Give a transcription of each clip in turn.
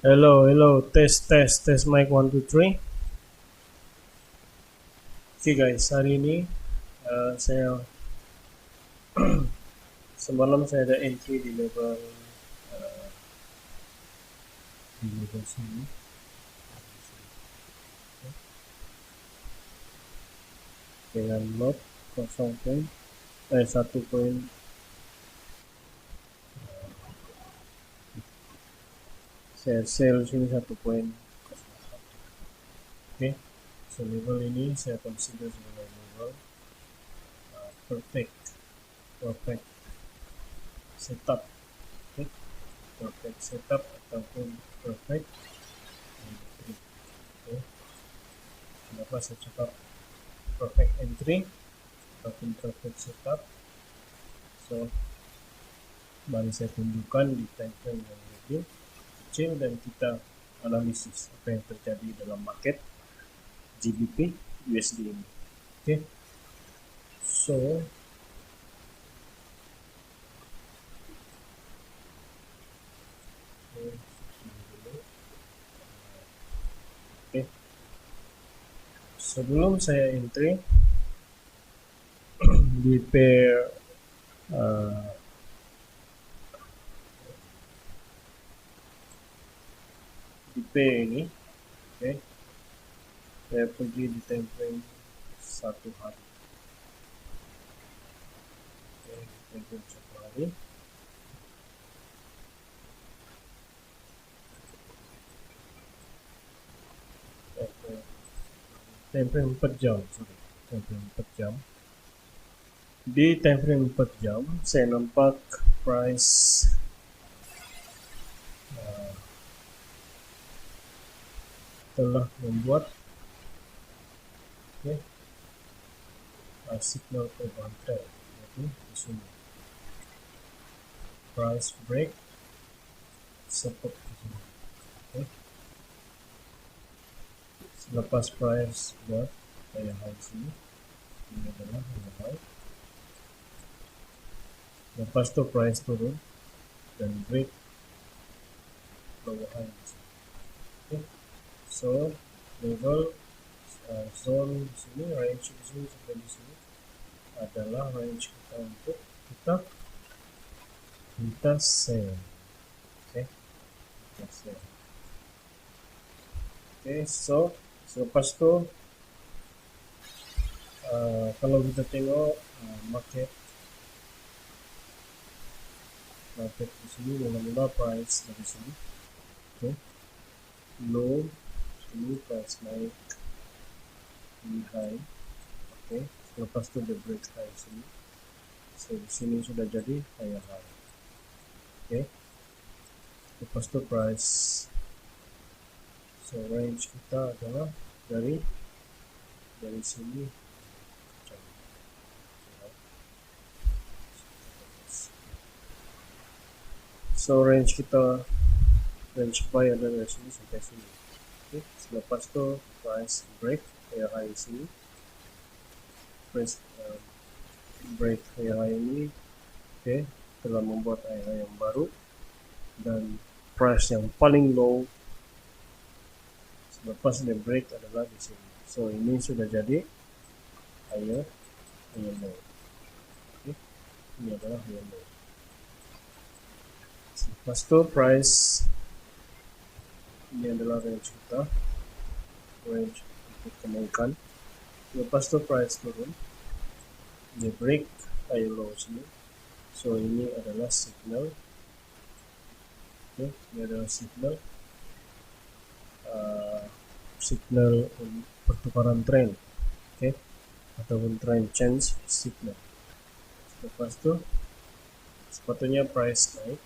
Hello, test mic 1 2 3. Oke guys, hari ini saya semalam saya ada entry di level sini dengan lot 1 poin. Saya sell sini 1 poin. Oke, so level ini saya consider sebagai level perfect setup. Okay. Perfect setup ataupun perfect entry. Okay. Kenapa saya cakap perfect entry ataupun perfect setup? So mari saya tunjukkan di time frame yang lebih kecil dan kita analisis apa yang terjadi dalam market GBP USD ini. Okay. So sebelum saya entry di pair ini, okay, saya pergi di time frame 1 hari. Okay, time frame 1 hari. Time frame 4 jam, time frame 4 jam. Di time frame 4 jam saya nampak price telah membuat signal perubahan trend, yaitu di sini price break support di sini. Okay. Selepas price buat high sini, ini adalah high. Lepas tu price turun dan break lower high di sini. Okay. So level zone di sini, range di sini sampai di sini adalah range kita untuk kita sell. Okay. Kita sell. Okay, so selepas tu kalau kita tengok market di sini mula-mula price dari sini, okay, low sini price naik di high, okay, lepas tu dia break high sini, so di sini sudah jadi high, okay, lepas tu price, so range kita adalah dari sini. So range buy ada dari sini sampai sini. Okay. Selepas tu price break high sini, price break high ini, okay, telah membuat high yang baru dan price yang paling low selepas dia break adalah di sini. So ini sudah jadi higher low. Okay. Ini adalah higher low. Lepas tu price ini adalah range kita, range untuk kenaikan. Lepas tu price turun, dia break high low sini, so ini adalah signal. Okay, ini adalah signal pertukaran trend, okay, ataupun trend change signal. Lepas tu sepatutnya price naik,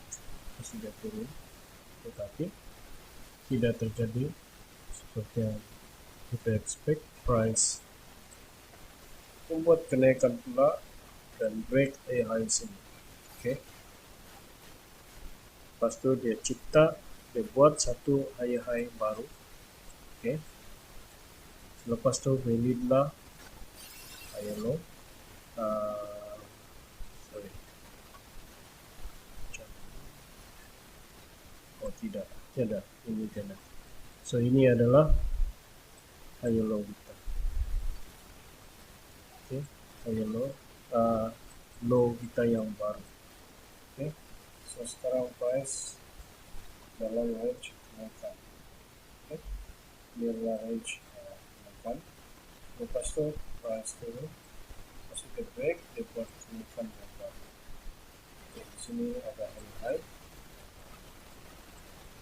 sudah turun, tetapi tidak terjadi seperti yang kita expect. Price membuat kenaikan pula dan break high sini. Okay. Lepas tu dia buat satu high baru. Okay. Lepas tu valid lah high low. Oh tidak, Tiada, ini tiada. So ini adalah higher low kita. Okay, higher low, low kita yang baru. Okay, so sekarang price dalam range kenaikan. Okay, dia adalah range kenaikan. Lepas tu price turun, lepas tu dia break, dia buat kenaikan yang baru. Okay, di sini ada high.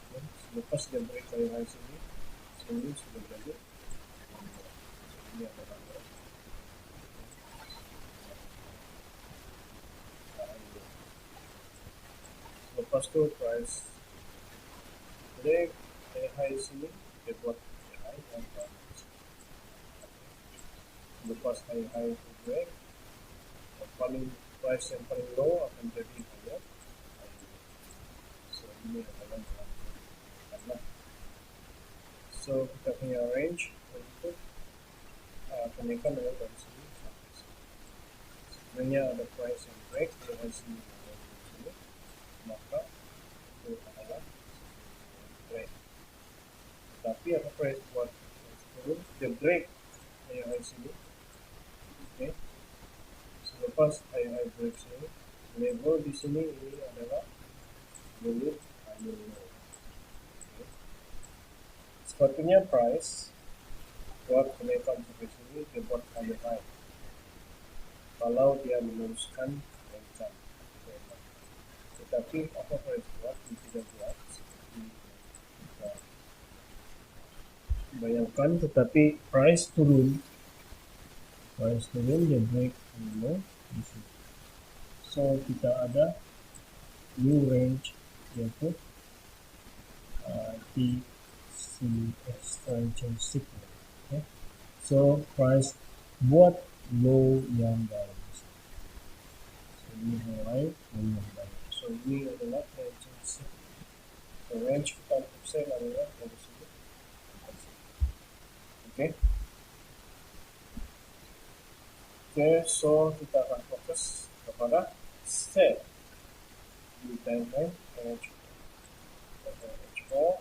Okay, lepas dia break high sini, sini sudah jadi. Ini adalah lepas tu price break high sini, dia buat high yang baru. Lepas high to break, paling price yang paling low akan jadi higher. So ini adalah karena so kita punya range untuk kenaikan adalah dari sini sampai sini. Sebenarnya ada price yang break dari sini dari sini, maka itu adalah break. Tapi apa price buat turun, dia break high sini. Okay. Selepas high break sini, level di sini ini adalah dulu higher low. Okay. Sepatutnya price buat kenaikan sampai sini, dia buat higher high. Kalau dia meneruskan kenaikan, tetapi apa price buat, dia tidak buat seperti kita bayangkan. Tetapi price turun, dia break low di sini. So kita ada new range yaitu TC extension signal. Okay. So price buat low yang baru. So ini high, low yang baru. So ini adalah extension signal. So range kita untuk sell adalah dari sini. Okay. Okay, so kita akan fokus kepada sell di time frame range 4.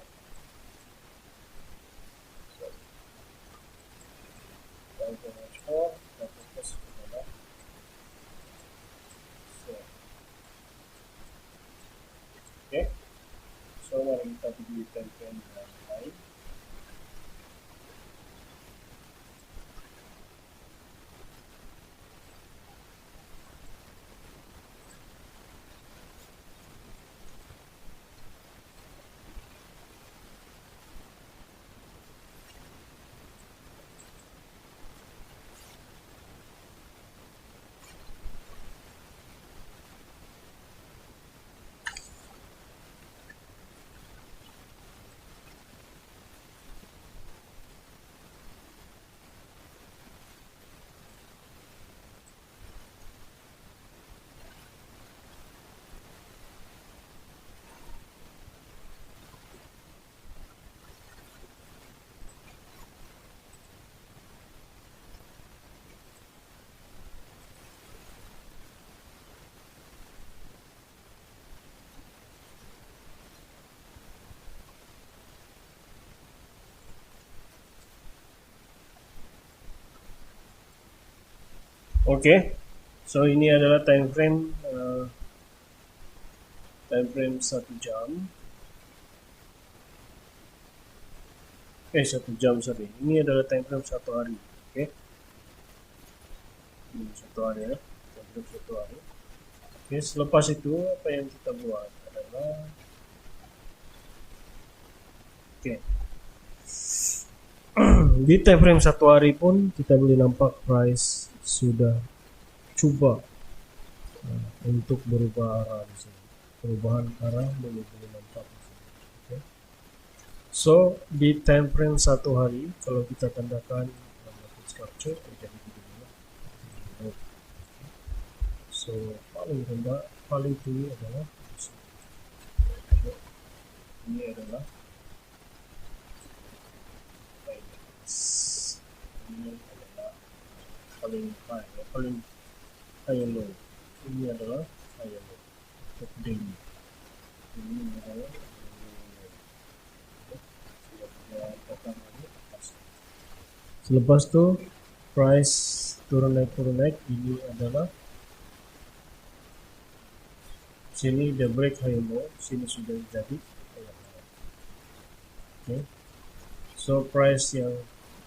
Range 4, kita fokus kepada sell. Okay, so mari kita pergi time frame yang lain. Okay, so ini adalah time frame 1 jam. 1 jam, sorry. Ini adalah time frame 1 hari. Okay, ini 1 hari ya, time frame 1 hari. Okay, selepas itu apa yang kita buat adalah okay. Di time frame 1 hari pun kita boleh nampak price sudah cuba untuk berubah arah di sini. Perubahan arah boleh nampak di sini. Okay. So di time frame 1 hari, kalau kita tandakan market structure terjadi begini. So paling rendah, paling tinggi adalah ini adalah ini adalah paling high, paling high low. Ini adalah high low untuk daily. Ini adalah low. ya datang lagi atas. Selepas itu price turun naik, ini adalah sini the break high low, sini sudah jadi okay. So price yang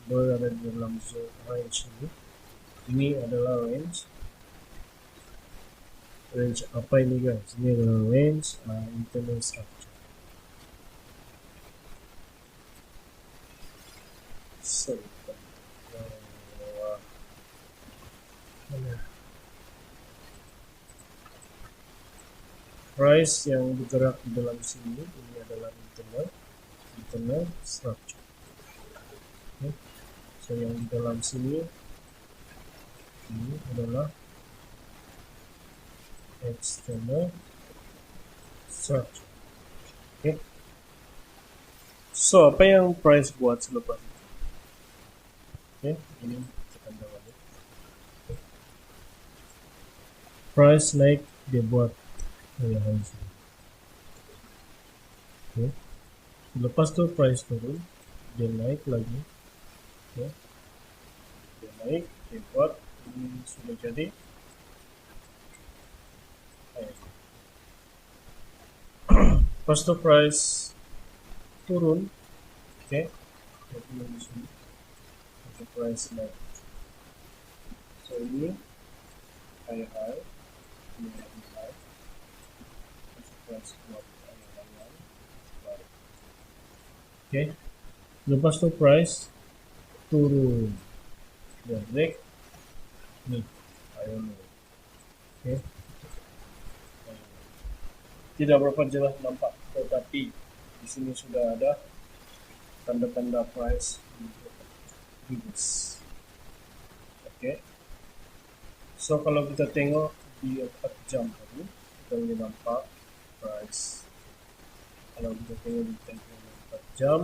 berada di dalam zone range ini adalah range apa ini guys? Ini adalah range internal structure. So price yang bergerak di dalam sini ini adalah internal structure. Okay. So yang di dalam sini ini adalah external structure. Okay. So apa yang price buat selepas itu? Okay. Ini kita balik. Okay. Price naik, dia buat okay. Lepas tu price turun, dia naik lagi, okay. Dia naik, dia buat ini sudah jadi lepas tu price turun, okay. Price naik, so ini high, ini high. Okay. Lepas tu price turun, dan break nih, okay. Tidak berapa jelas nampak, tetapi di sini sudah ada tanda-tanda price reverse. Okay. So kalau kita tengok di 4 jam tadi, kita boleh nampak price. Kalau kita tengok di tempoh 4 jam,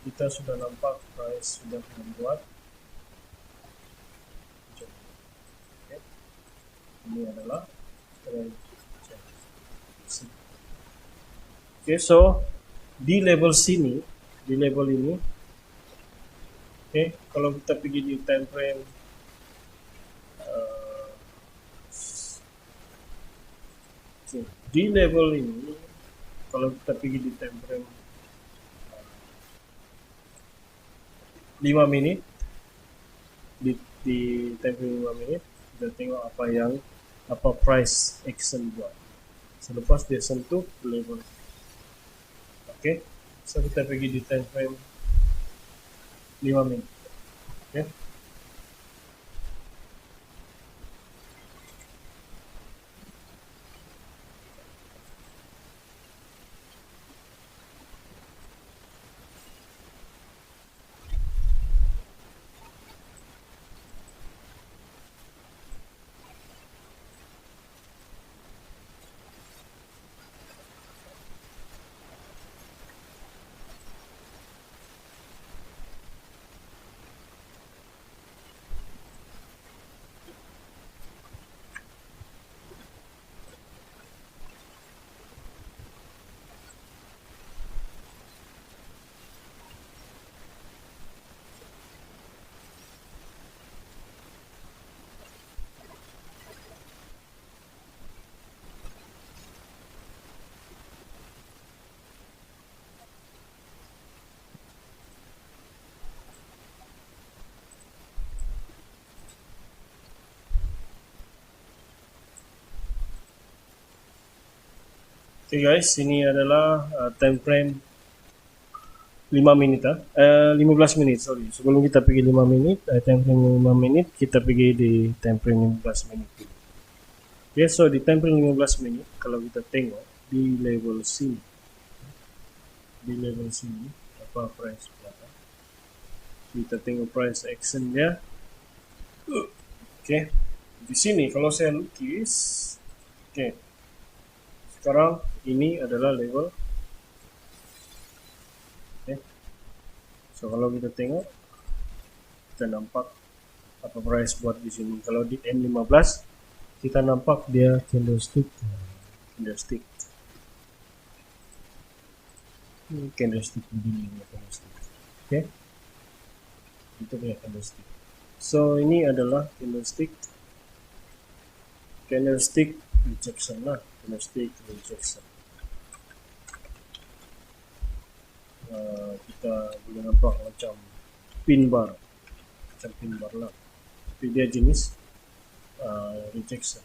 kita sudah nampak price sudah membuat okay. Ini adalah okay, so di level sini, di level ini, okay, kalau kita pergi di time frame di level ini, kalau kita pergi di time frame 5 menit, di time frame 5 menit, kita tengok apa price action buat selepas dia sentuh level. Okay, so kita pergi di time frame 5 menit. Okay. Okay guys, ini adalah time frame 5 menit 15 menit, sorry. Sebelum kita pergi 5 menit, time frame 5 menit, kita pergi di time frame 15 menit. Okay, so di time frame 15 menit, kalau kita tengok di level sini, apa price berapa? Kita tengok price action dia. Okay, di sini kalau saya lukis, okay. Sekarang ini adalah level. Okay. So kalau kita tengok, kita nampak apa price buat di sini. Kalau di M15, kita nampak dia candlestick. candlestick begini ya, candlestick. Oke, itu punya candlestick. So ini adalah candlestick rejection lah, candlestick rejection. Kita boleh nampak macam pin bar lah, tapi dia jenis rejection.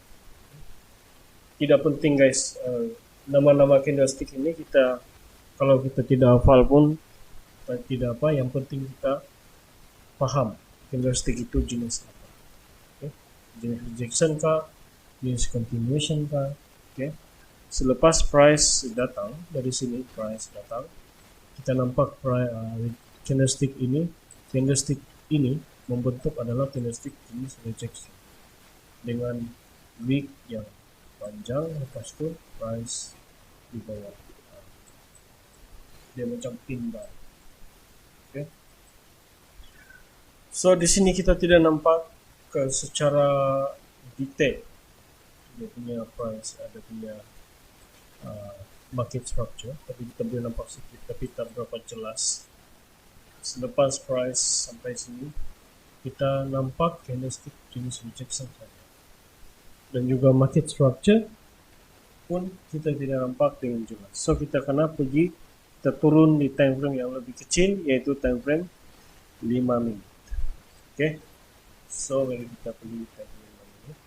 Tidak penting guys, nama-nama candlestick ini kita, kalau kita tidak hafal pun tidak apa, yang penting kita paham candlestick itu jenis apa. Okay? Jenis rejection kah, jenis continuation kah. Okay? Selepas price datang, dari sini price datang, kita nampak candlestick ini membentuk adalah candlestick jenis rejection dengan wick yang panjang, lepas itu price di bawah, dia macam pin bar. Okay. So di sini kita tidak nampak secara detail dia punya price, ada punya market structure, tapi kita boleh nampak sedikit, tapi tak berapa jelas. Selepas price sampai sini, kita nampak candlestick jenis rejection saja, dan juga market structure pun kita tidak nampak dengan jelas. So kita kena pergi, kita turun di time frame yang lebih kecil, yaitu time frame 5 minit. Okay, so mari kita pergi di time frame 5 minit.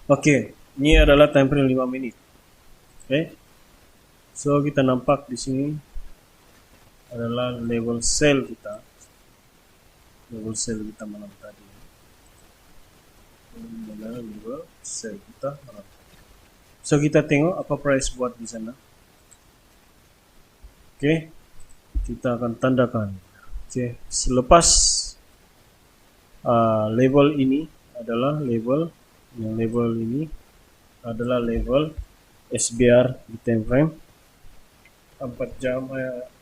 Oke, ini adalah time frame 5 menit. Oke. So kita nampak di sini adalah level sell kita. Level sell kita malam tadi. Adalah level sell kita malam tadi. So kita tengok apa price buat di sana. Oke. Kita akan tandakan. Oke, selepas level ini adalah level ini adalah level SBR di time frame 4 jam,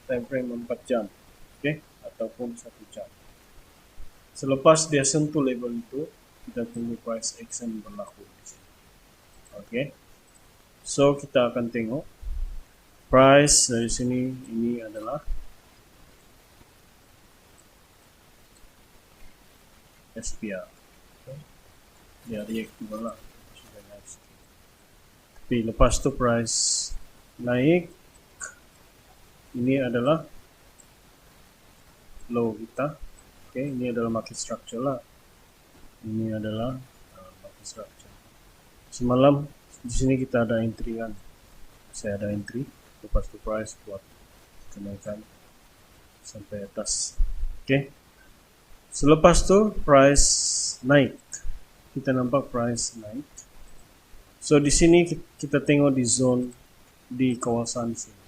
time frame 4 jam, oke, ataupun 1 jam. Selepas dia sentuh level itu, kita tunggu price action berlaku. Oke, so kita akan tengok price dari sini. Ini adalah SBR. Dia react juga lah, tapi lepas tu price naik, ini adalah low kita. Okay, ini adalah market structure lah, ini adalah market structure. Semalam di sini kita ada entry kan, saya ada entry, lepas tu price buat kenaikan sampai atas. Okay, selepas tu price naik, kita nampak price naik. So di sini kita tengok di zone, di kawasan sini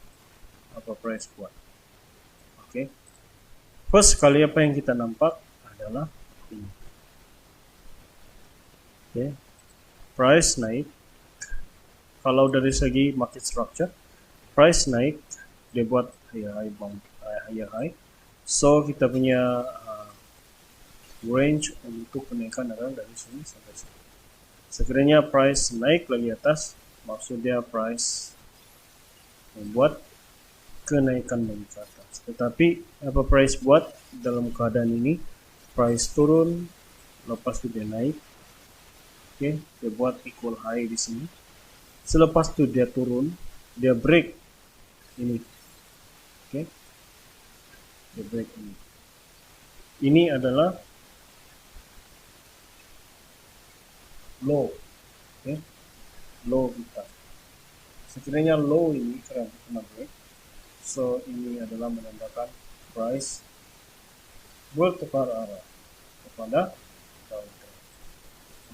apa price buat. Oke. First kali apa yang kita nampak adalah ini. Oke. Price naik. Kalau dari segi market structure, price naik, dia buat higher high. So kita punya range untuk kenaikan adalah dari sini sampai sini. Sekiranya price naik lagi atas, maksudnya price membuat kenaikan lagi ke atas. Tetapi apa price buat dalam keadaan ini? Price turun, lepas itu dia naik. Oke, dia buat equal high di sini. Selepas itu dia turun, dia break ini. Oke, dia break ini. Ini adalah low, okay? Low kita. Sekiranya low ini karena kita break, so ini adalah menandakan price bertukar arah kepada downtrend.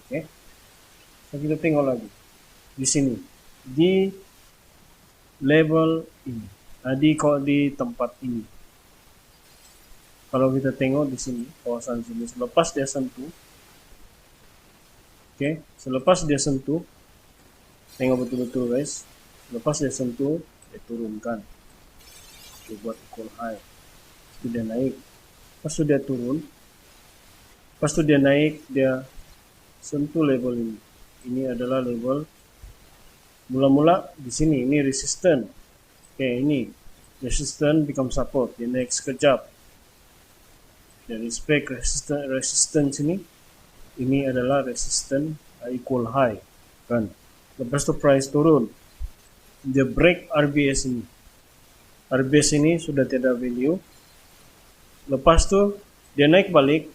Oke, so kita tengok lagi di sini di level ini. di tempat ini. Kalau kita tengok di sini, kawasan sini, selepas dia sentuh, selepas dia sentuh, tengok betul-betul guys, selepas dia sentuh, dia turunkan, dia buat equal high, sudah naik, pas sudah turun, pas dia naik, dia sentuh level ini. Ini adalah level mula-mula di sini, ini resistance. Ini resistance become support, dia naik sekejap. Dari spek resistance ini adalah resistance equal high, kan? Lepas itu price turun, dia break RBS ini. RBS ini sudah tidak value. Lepas itu dia naik balik,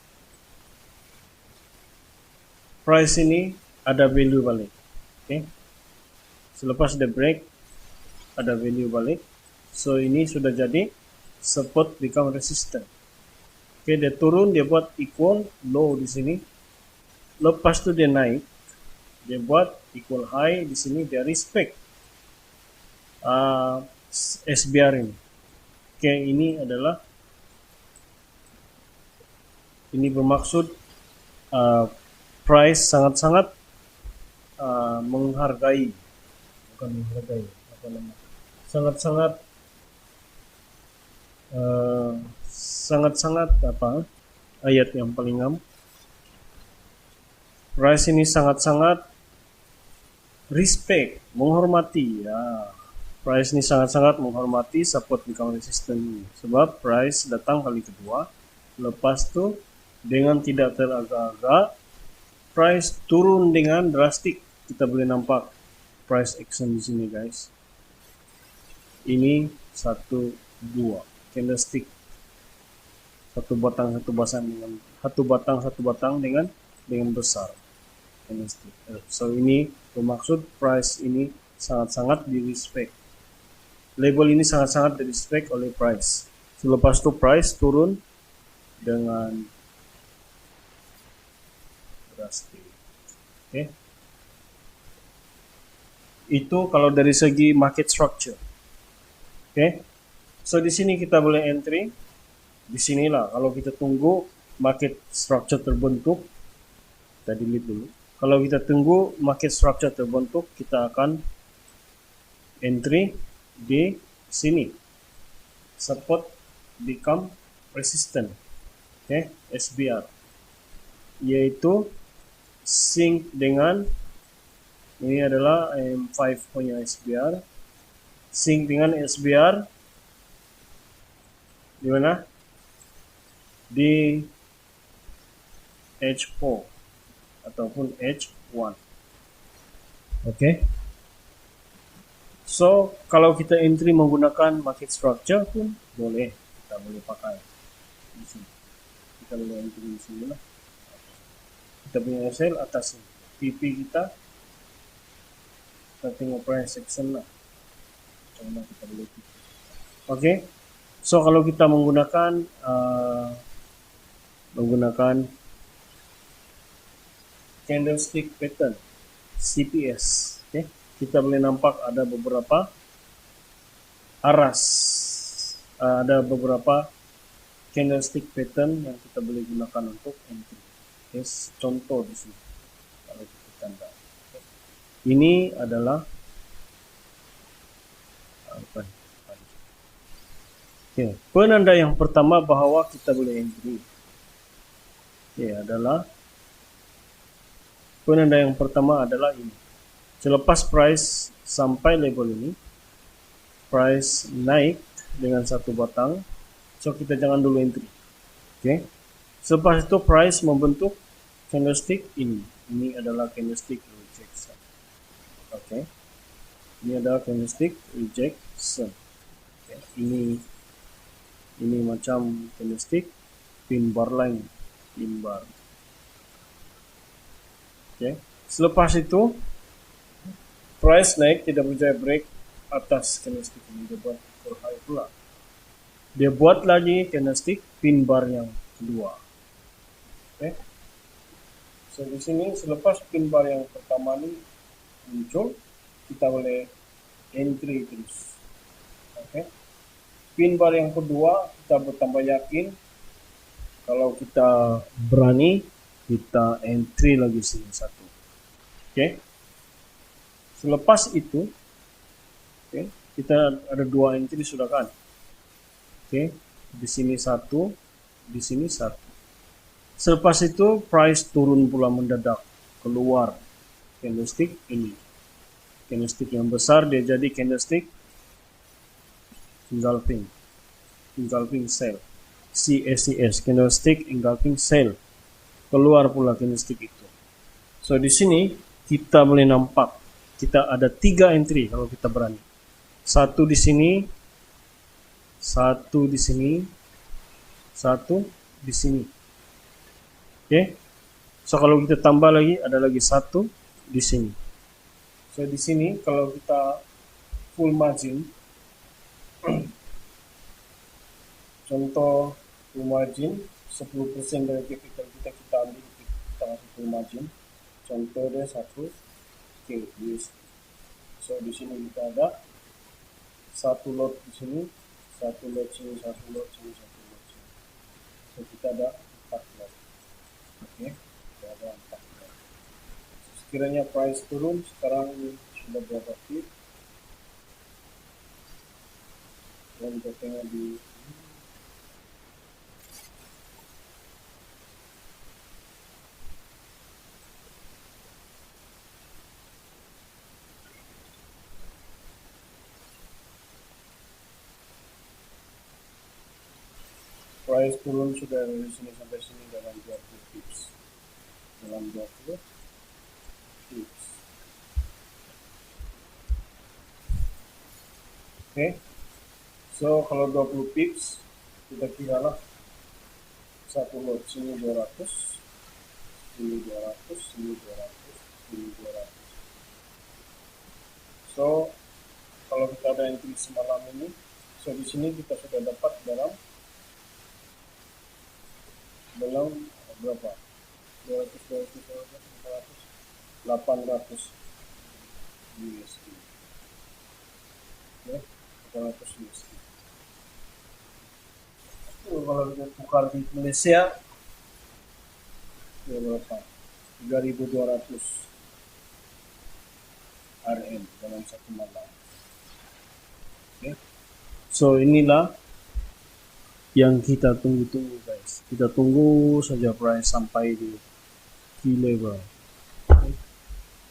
price ini ada value balik. Selepas dia break, ada value balik. So ini sudah jadi support become resistance. Dia turun, dia buat equal low di sini. Lepas itu dia naik, dia buat equal high di sini, dia respect SBR ini. Ini bermaksud price sangat-sangat menghargai, bukan menghargai, apa namanya? Sangat-sangat apa? Ayat yang paling price ini sangat-sangat respect, menghormati ya. Price ini sangat-sangat menghormati support become resistance ini. Sebab price datang kali kedua, lepas itu dengan tidak teragak-agak, price turun dengan drastik. Kita boleh nampak price action di sini guys. Ini 1-2 candlestick, satu batang dengan besar candlestick. So ini bermaksud price ini sangat-sangat di respect. Label ini sangat-sangat di respect oleh price. Selepas itu price turun dengan drastik. Itu kalau dari segi market structure. So di sini kita boleh entry. Di sinilah kalau kita tunggu market structure terbentuk, kita delete dulu. Kalau kita tunggu market structure terbentuk, kita akan entry di sini. Support become resistant. SBR. Yaitu sync dengan, ini adalah M5 punya SBR. Sync dengan SBR di mana? Di H4 ataupun H1. So kalau kita entry menggunakan market structure pun boleh, kita boleh pakai di sini. Kita boleh entry di sini lah. Kita punya sell atas ini. PP kita tengok price action lah. Coba kita boleh PP. So kalau kita menggunakan candlestick pattern CPS, kita boleh nampak ada beberapa aras, ada beberapa candlestick pattern yang kita boleh gunakan untuk entry. Contoh di sini kalau kita tanda. Ini adalah penanda yang pertama bahwa kita boleh entry. Penanda yang pertama adalah ini. Selepas price sampai level ini, price naik dengan satu batang, so kita jangan dulu entry. Selepas itu price membentuk candlestick ini. Ini adalah candlestick rejection. Ini adalah candlestick rejection. Ini macam candlestick pin bar line, pin bar. Selepas itu price naik, tidak berjaya break atas candlestick ini, dia buat equal high pula. Dia buat lagi candlestick pin bar yang kedua. So di sini selepas pin bar yang pertama ini muncul, kita boleh entry terus. pin bar yang kedua kita bertambah yakin. Kalau kita berani, kita entry lagi sini satu. Oke. Selepas itu, oke, kita ada dua entry sudah kan. Oke, di sini satu, di sini satu. Selepas itu price turun pula mendadak, keluar candlestick ini. Candlestick yang besar dia jadi candlestick engulfing sell. CACS, candlestick engulfing sell. Keluar pula candlestick itu. So di sini kita boleh nampak kita ada 3 entry kalau kita berani. Satu di sini, satu di sini, satu di sini. Oke. So kalau kita tambah lagi ada lagi satu di sini. So di sini kalau kita full margin, contoh full margin 10% dari capital kita ambil, kita masuk full margin. Contoh dia 1K USD. So di sini kita ada satu lot di sini, satu lot sini, satu lot sini, satu lot sini. So kita ada 4 lot. Oke, kita ada 4 lot. Sekiranya price turun, sekarang sudah berapa pip? Dan kita tengok di price turun sudah dari sini sampai sini dalam 20 pips. Dalam 20 pips. Oke. So kalau 20 pips kita kiralah satu lot sini 200, sini 200, sini 200, sini 200. So kalau kita ada entry semalam ini, so di sini kita sudah dapat dalam berapa? 200, 800 USD. Ya, 800 USD. Kalau kita tukar di Malaysia, berapa? 3.200 RM dalam satu malam. Okay. So inilah yang kita tunggu-tunggu guys. Kita tunggu saja price sampai di key level. Okay.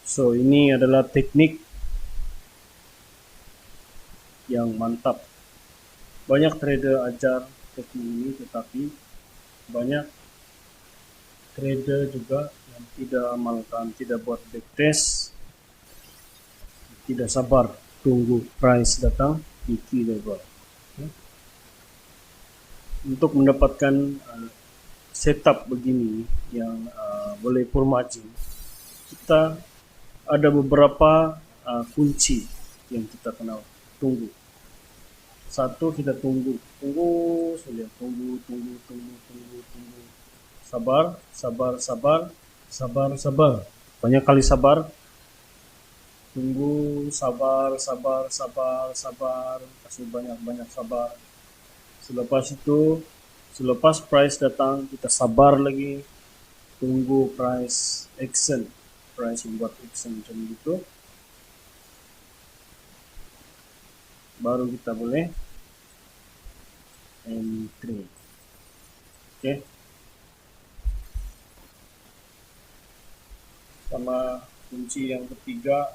So ini adalah teknik yang mantap. Banyak trader ajar teknik ini, tetapi banyak trader juga yang tidak amalkan, tidak buat backtest, tidak sabar tunggu price datang di key level. Okay. Untuk mendapatkan setup begini yang boleh full margin, kita ada beberapa kunci yang kita kena tunggu. Satu, kita tunggu saja, tunggu. Sabar. Banyak kali sabar. Tunggu, sabar. Kasih banyak sabar. Selepas price datang, kita sabar lagi. Tunggu price action. Price membuat action macam gitu. Baru kita boleh entry. Oke. Sama kunci yang ketiga,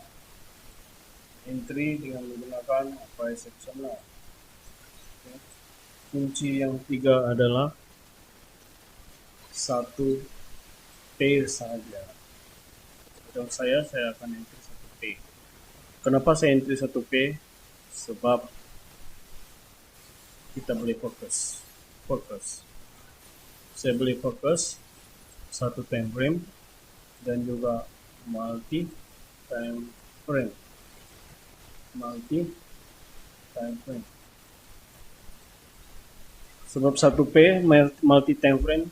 entry dengan menggunakan price action lah. Oke. Kunci yang ketiga adalah satu pair saja. Untuk saya akan entry satu pair. Kenapa saya entry satu pair? Sebab kita boleh fokus. Saya boleh fokus satu time frame dan juga multi time frame. Sebab satu P multi time frame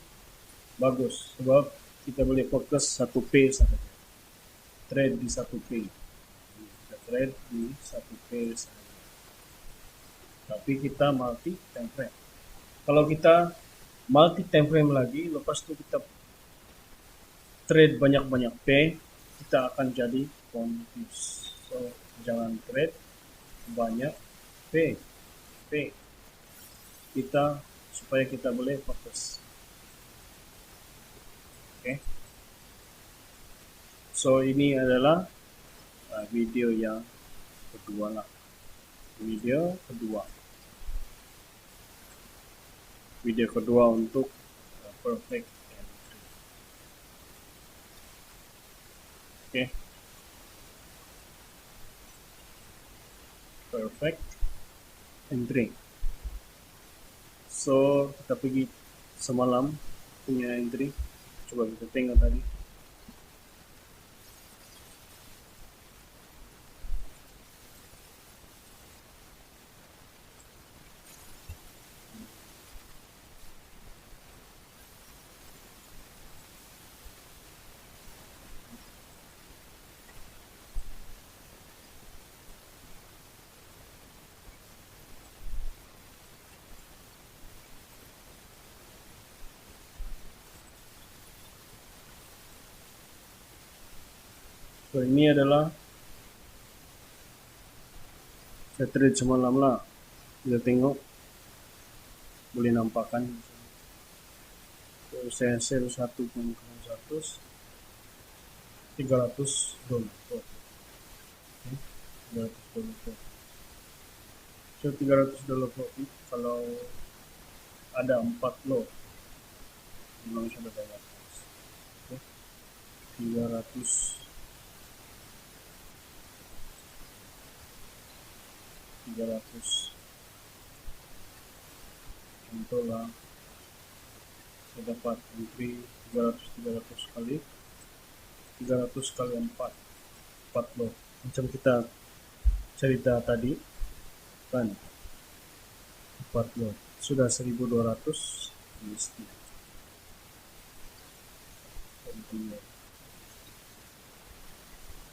bagus, sebab kita boleh fokus satu P saja. Trade di satu P. Kita trade di satu P saja. tapi kita multi time frame. Kalau kita multi time frame lagi, lepas itu kita trade banyak-banyak P, kita akan jadi confused. So jangan trade banyak P kita, supaya kita boleh fokus. Oke. So ini adalah video yang kedua lah. Video kedua untuk perfect entry. Oke. Perfect entry. So kita pergi semalam punya entry, coba kita tengok tadi. So ini adalah saya trade semalam lah, kita tengok boleh nampakkan. So, saya sell 1.1 $300. Okay. $300. So $300 profit kalau ada 4 lot, memang sudah banyak. Okay. 300 contoh lah, saya dapat entry 300 kali 4 lot, macam kita cerita tadi kan, 4 lot sudah 1.200 mesti.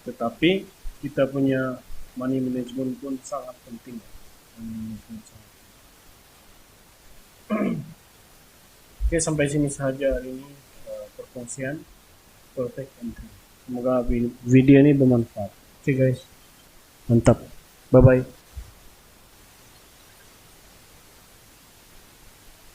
Tetapi kita punya money management pun sangat penting. Oke, sampai sini saja hari ini perkongsian perfect entry. Semoga video ini bermanfaat. Oke guys, mantap, bye bye.